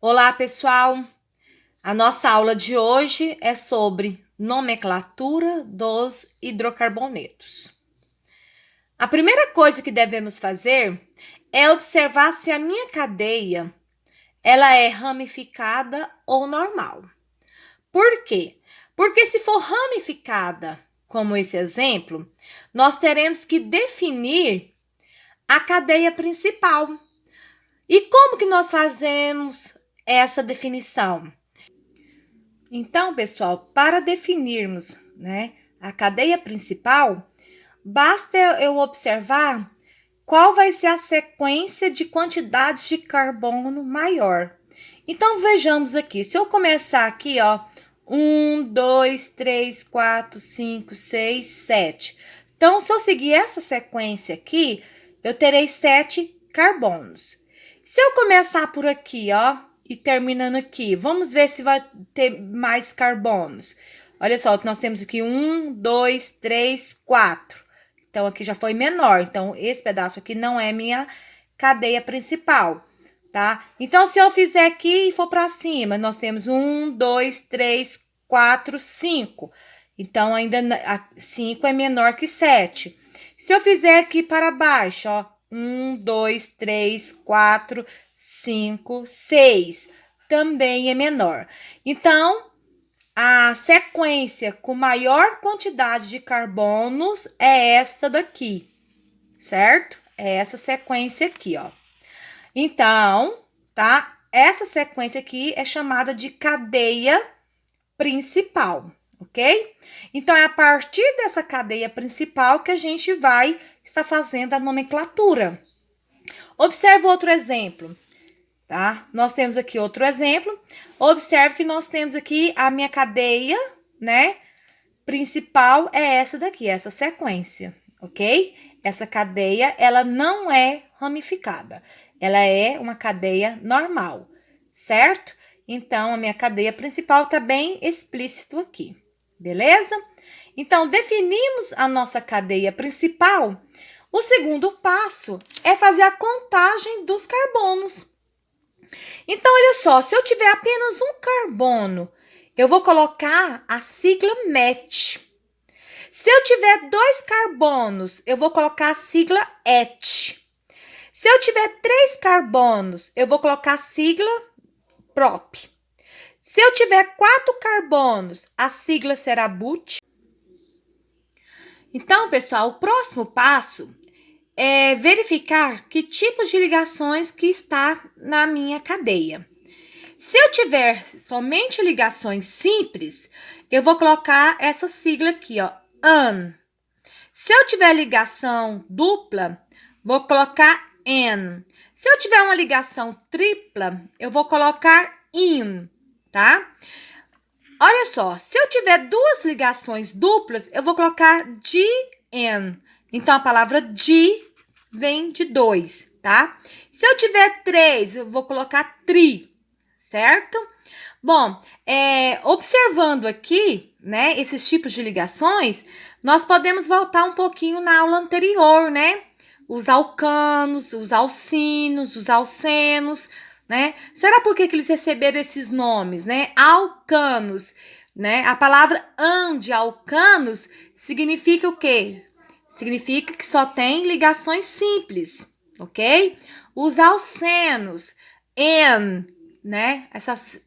Olá, pessoal! A nossa aula de hoje é sobre nomenclatura dos hidrocarbonetos. A primeira coisa que devemos fazer é observar se a minha cadeia ela é ramificada ou normal. Por quê? Porque se for ramificada, como esse exemplo, nós teremos que definir a cadeia principal. E como que nós fazemos essa definição? Então, pessoal, para definirmos, a cadeia principal, basta eu observar qual vai ser a sequência de quantidades de carbono maior. Então, vejamos aqui. Se eu começar aqui, ó, 1, 2, 3, 4, 5, 6, 7. Então, se eu seguir essa sequência aqui, eu terei 7 carbonos. Se eu começar por aqui, ó, e terminando aqui, vamos ver se vai ter mais carbonos. Olha só, nós temos aqui 1, 2, 3, 4. Então, aqui já foi menor. Então, esse pedaço aqui não é minha cadeia principal, tá? Então, se eu fizer aqui e for para cima, nós temos 1, 2, 3, 4, 5. Então, ainda 5 é menor que 7. Se eu fizer aqui para baixo, ó, 1, 2, 3, 4, 5, 6, também é menor. Então, a sequência com maior quantidade de carbonos é essa daqui, certo? É essa sequência aqui, ó. Então, tá? Essa sequência aqui é chamada de cadeia principal, ok? Então, é a partir dessa cadeia principal que a gente vai estar fazendo a nomenclatura. Observe outro exemplo, tá? Nós temos aqui outro exemplo. Observe que nós temos aqui a minha cadeia, principal é essa daqui, essa sequência, ok? Essa cadeia, ela não é ramificada. Ela é uma cadeia normal, certo? Então, a minha cadeia principal tá bem explícito aqui, beleza? Então, definimos a nossa cadeia principal. O segundo passo é fazer a contagem dos carbonos. Então, olha só, se eu tiver apenas um carbono, eu vou colocar a sigla MET. Se eu tiver 2 carbonos, eu vou colocar a sigla ET. Se eu tiver 3 carbonos, eu vou colocar a sigla PROP. Se eu tiver 4 carbonos, a sigla será BUT. Então, pessoal, o próximo passo é verificar que tipos de ligações que está na minha cadeia. Se eu tiver somente ligações simples, eu vou colocar essa sigla aqui, ó, AN. Se eu tiver ligação dupla, vou colocar AN. Se eu tiver uma ligação tripla, eu vou colocar IN, tá? Olha só, se eu tiver 2 ligações duplas, eu vou colocar DN. Então, a palavra di vem de 2, tá? Se eu tiver 3, eu vou colocar tri, certo? Bom, observando aqui, esses tipos de ligações, nós podemos voltar um pouquinho na aula anterior, os alcanos, os alcinos, os alcenos, Será por que eles receberam esses nomes, Alcanos, A palavra de alcanos significa o quê? Significa que só tem ligações simples, ok? Os alcenos, N,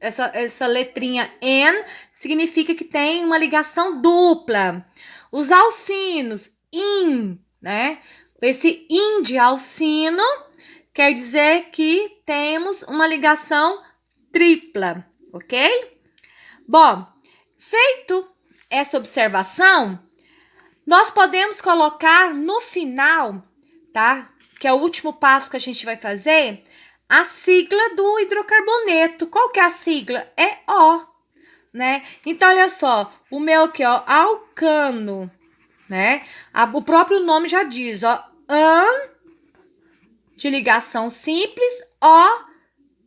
Essa letrinha N significa que tem uma ligação dupla. Os alcinos, IN, Esse IN de alcino quer dizer que temos uma ligação tripla, ok? Bom, feito essa observação, nós podemos colocar no final, tá? Que é o último passo que a gente vai fazer, a sigla do hidrocarboneto. Qual que é a sigla? É O, Então, olha só, o meu aqui, ó, alcano, O próprio nome já diz, ó, AN, de ligação simples, O,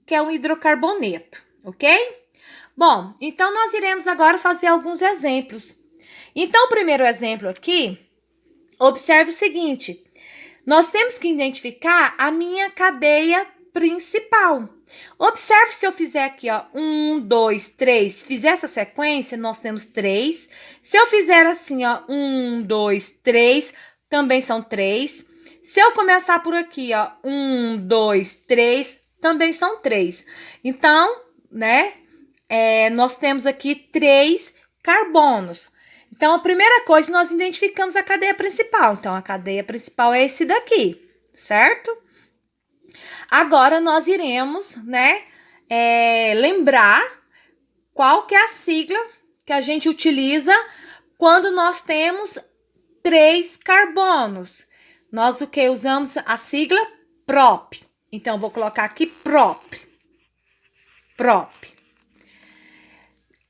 que é um hidrocarboneto, ok? Bom, então nós iremos agora fazer alguns exemplos. Então, o primeiro exemplo aqui, observe o seguinte: nós temos que identificar a minha cadeia principal, Observe se eu fizer aqui, ó, 1, 2, 3, fizer essa sequência, nós temos 3. Se eu fizer assim, ó, 1, 2, 3, também são 3. Se eu começar por aqui, ó, 1, 2, 3, também são 3. Então, né, nós temos aqui 3 carbonos. Então, a primeira coisa, nós identificamos a cadeia principal. Então, a cadeia principal é esse daqui, certo? Agora, nós iremos, né, lembrar qual que é a sigla que a gente utiliza quando nós temos 3 carbonos. Nós o que? Usamos a sigla prop. Então, vou colocar aqui prop. Prop.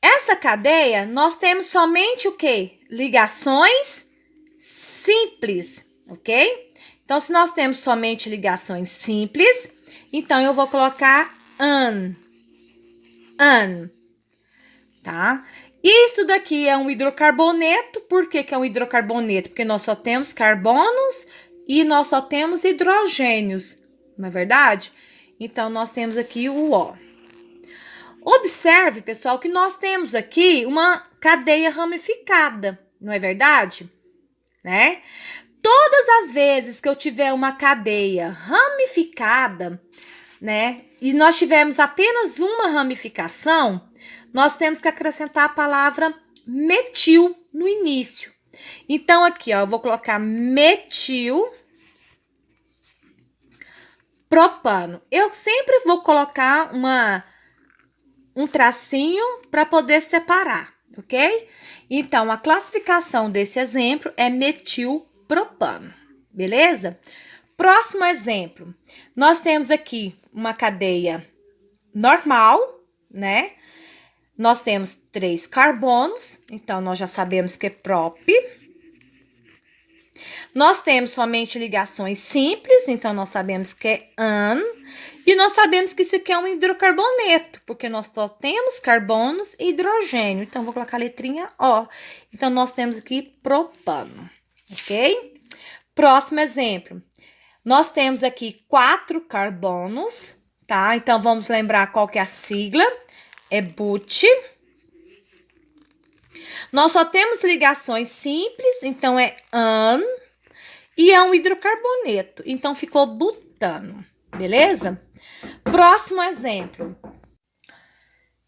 Essa cadeia, nós temos somente o que? Ligações simples, ok? Então, se nós temos somente ligações simples, então eu vou colocar an, tá? Isso daqui é um hidrocarboneto. Por que que é um hidrocarboneto? Porque nós só temos carbonos e nós só temos hidrogênios, não é verdade? Então, nós temos aqui o O. Observe, pessoal, que nós temos aqui uma cadeia ramificada, não é verdade? Né? Todas as vezes que eu tiver uma cadeia ramificada, né, e nós tivermos apenas uma ramificação, nós temos que acrescentar a palavra metil no início. Então, aqui, ó, eu vou colocar metil propano. Eu sempre vou colocar um tracinho para poder separar, ok? Então, a classificação desse exemplo é metilpropano, beleza? Próximo exemplo, nós temos aqui uma cadeia normal, né? Nós temos 3 carbonos, então nós já sabemos que é prop. Nós temos somente ligações simples, então nós sabemos que é an. E nós sabemos que isso aqui é um hidrocarboneto, porque nós só temos carbonos e hidrogênio. Então, vou colocar a letrinha O. Então, nós temos aqui propano, ok? Próximo exemplo. Nós temos aqui 4 carbonos, tá? Então, vamos lembrar qual que é a sigla. É but. Nós só temos ligações simples, então é an. E é um hidrocarboneto, então ficou butano, beleza? Próximo exemplo.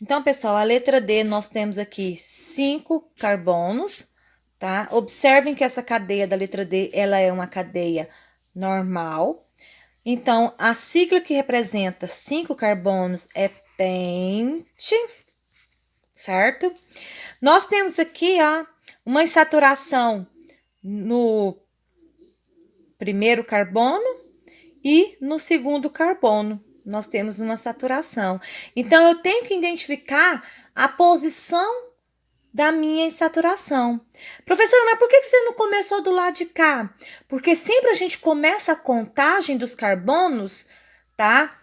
Então, pessoal, a letra D, nós temos aqui 5 carbonos, tá? Observem que essa cadeia da letra D, ela é uma cadeia normal. Então, a sigla que representa 5 carbonos é pente, certo? Nós temos aqui, ó, uma insaturação no primeiro carbono e no segundo carbono. Nós temos uma saturação. Então, eu tenho que identificar a posição da minha insaturação. Professora, mas por que você não começou do lado de cá? Porque sempre a gente começa a contagem dos carbonos, tá?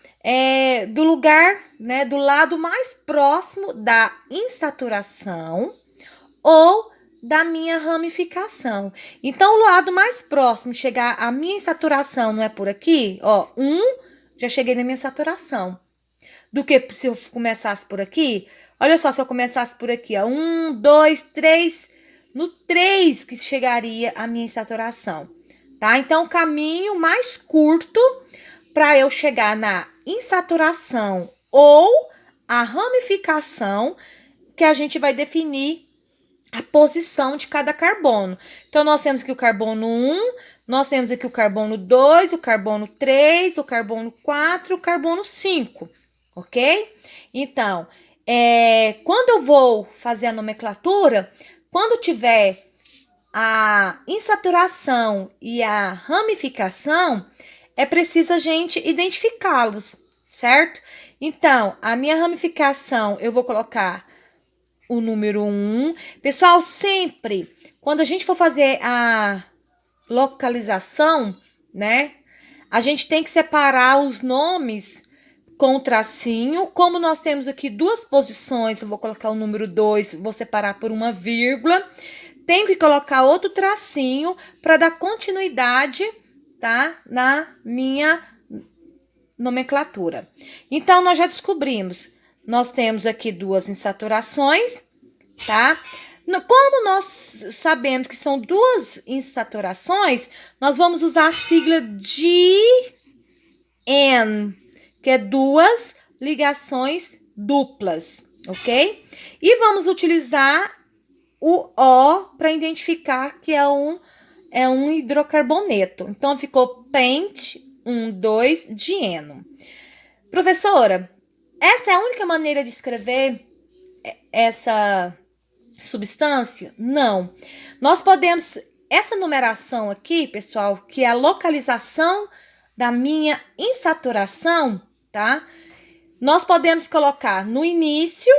Do lugar, né? Do lado mais próximo da insaturação ou da minha ramificação. Então, o lado mais próximo, chegar a minha insaturação, não é por aqui? Ó, já cheguei na minha saturação. Do que se eu começasse por aqui? Olha só, se eu começasse por aqui, ó. 1, 2, 3. No 3 que chegaria a minha insaturação, tá? Então, o caminho mais curto para eu chegar na insaturação ou a ramificação, que a gente vai definir a posição de cada carbono. Então, nós temos aqui o carbono 1, nós temos aqui o carbono 2, o carbono 3, o carbono 4, o carbono 5, ok? Então, quando eu vou fazer a nomenclatura, quando tiver a insaturação e a ramificação, é preciso a gente identificá-los, certo? Então, a minha ramificação, eu vou colocar o número 1. Pessoal, sempre, quando a gente for fazer a localização, né, a gente tem que separar os nomes com tracinho. Como nós temos aqui 2 posições, eu vou colocar o número 2, vou separar por uma vírgula. Tenho que colocar outro tracinho para dar continuidade, tá, na minha nomenclatura. Então, nós já descobrimos, nós temos aqui duas insaturações, tá? Como nós sabemos que são duas insaturações, nós vamos usar a sigla de N, que é duas ligações duplas, ok? E vamos utilizar o O para identificar que é um hidrocarboneto. Então, ficou pent 2-dieno. Professora, essa é a única maneira de escrever essa substância? Não. Nós podemos, essa numeração aqui, pessoal, que é a localização da minha insaturação, tá? Nós podemos colocar no início,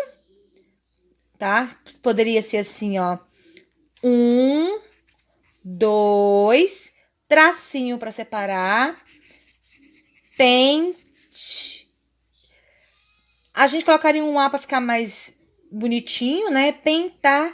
tá? Poderia ser assim, ó. 1, 2, tracinho para separar. Pent. A gente colocaria um A para ficar mais bonitinho, né? Pentadieno.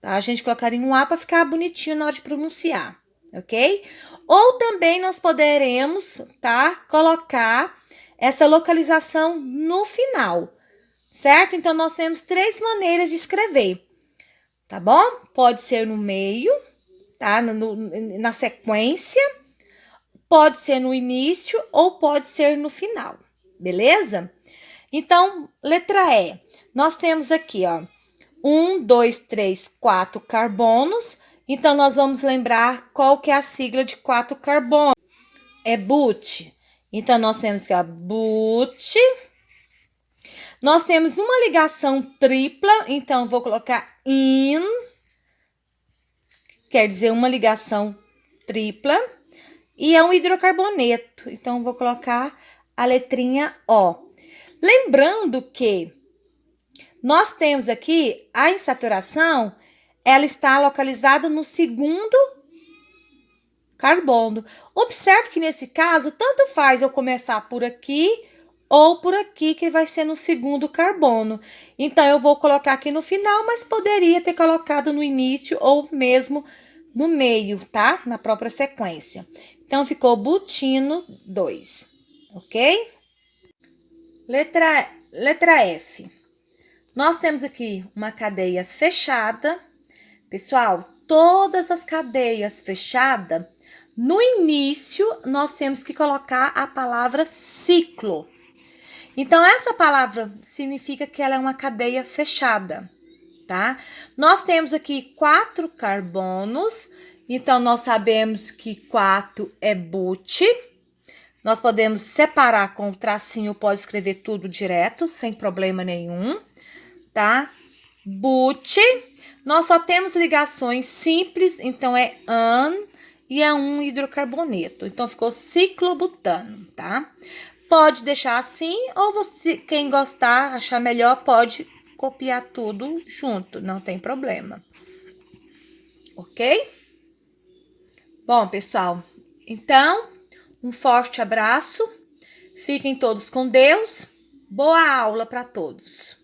Tá? A gente colocaria um A para ficar bonitinho na hora de pronunciar, ok? Ou também nós poderemos, tá? Colocar essa localização no final, certo? Então, nós temos 3 maneiras de escrever, tá bom? Pode ser no meio, tá? Na sequência, pode ser no início ou pode ser no final, beleza? Então, letra E. Nós temos aqui, ó, 1, 2, 3, 4 carbonos. Então, nós vamos lembrar qual que é a sigla de 4 carbonos. É but. Então, nós temos que a but. Nós temos uma ligação tripla, então vou colocar in, quer dizer uma ligação tripla, e é um hidrocarboneto, então vou colocar a letrinha O. Lembrando que nós temos aqui a insaturação, ela está localizada no segundo carbono. Observe que nesse caso, tanto faz eu começar por aqui ou por aqui, que vai ser no segundo carbono. Então, eu vou colocar aqui no final, mas poderia ter colocado no início ou mesmo no meio, tá? Na própria sequência. Então, ficou butino 2, ok? Letra F. Nós temos aqui uma cadeia fechada. Pessoal, todas as cadeias fechadas, no início, nós temos que colocar a palavra ciclo. Então, essa palavra significa que ela é uma cadeia fechada, tá? Nós temos aqui 4 carbonos, então nós sabemos que 4 é but. Nós podemos separar com o tracinho, pode escrever tudo direto, sem problema nenhum, tá? But. Nós só temos ligações simples, então é an e é um hidrocarboneto. Então, ficou ciclobutano, tá? Pode deixar assim, ou você, quem gostar, achar melhor, pode copiar tudo junto, não tem problema. Ok? Bom, pessoal, então, um forte abraço. Fiquem todos com Deus. Boa aula para todos.